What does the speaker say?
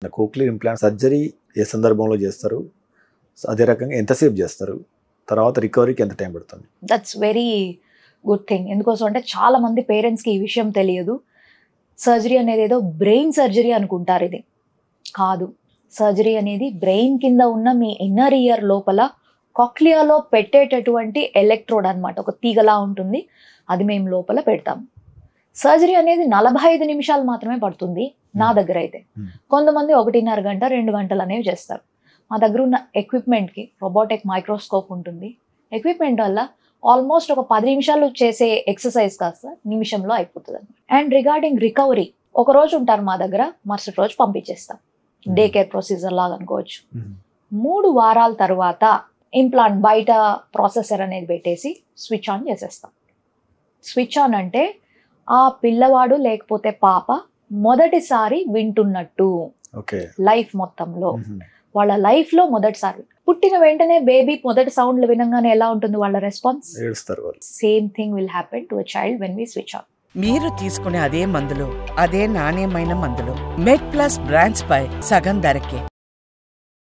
Cochlear implant surgery ఏ సందర్భంలో చేస్తారు, అదే రకంగా ఎంతసేపు చేస్తారు, తర్వాత రికవరీకి ఎంత టైం పడుతుంది? That's very good thing. ఎందుకోసం అంటే చాలా మంది పేరెంట్స్కి ఈ విషయం తెలియదు. సర్జరీ అనేది ఏదో బ్రెయిన్ సర్జరీ అనుకుంటారు. ఇది కాదు. సర్జరీ అనేది బ్రెయిన్ కింద ఉన్న మీ ఇన్నర్ ఇయర్ లోపల కాక్లియాలో పెట్టేటటువంటి ఎలక్ట్రోడ్ అనమాట. ఒక తీగలా ఉంటుంది, అది మేము లోపల పెడతాం. సర్జరీ అనేది 45 నిమిషాలు మాత్రమే పడుతుంది నా దగ్గర అయితే. కొంతమంది 1.5 గంట 2 గంటలు అనేవి చేస్తారు. మా దగ్గర ఉన్న ఎక్విప్మెంట్కి రోబోటిక్ మైక్రోస్కోప్ ఉంటుంది. ఎక్విప్మెంట్ వల్ల ఆల్మోస్ట్ ఒక 10 నిమిషాలు చేసే ఎక్సర్సైజ్ కాస్త నిమిషంలో అయిపోతుంది అనమాట. అండ్ రిగార్డింగ్ రికవరీ, ఒక రోజు ఉంటారు మా దగ్గర, మరుసటి రోజు పంపించేస్తాం. డే కేర్ ప్రొసీజర్ లాగా అనుకోవచ్చు. 3 వారాల తర్వాత ఇంప్లాంట్ బయట ప్రాసెసర్ అనేది పెట్టేసి స్విచ్ ఆన్ చేసేస్తాం. స్విచ్ ఆన్ అంటే ఆ పిల్లవాడు లేకపోతే పాప మొదటిసారి వింటున్నట్టు లైఫ్ మొత్తంలో, వాళ్ళ లైఫ్లో మొదటిసారి. పుట్టిన వెంటనే బేబీ మొదటి సౌండ్లు వినంగానే ఎలా ఉంటుంది వాళ్ళ response? Same thing will happen to a child when we switch on. మీరు తీసుకునే అదే మందులు, అదే నాణ్యమైన మందులు మెడ్ ప్లస్ బ్రాండ్స్ పై సగం ధరకే.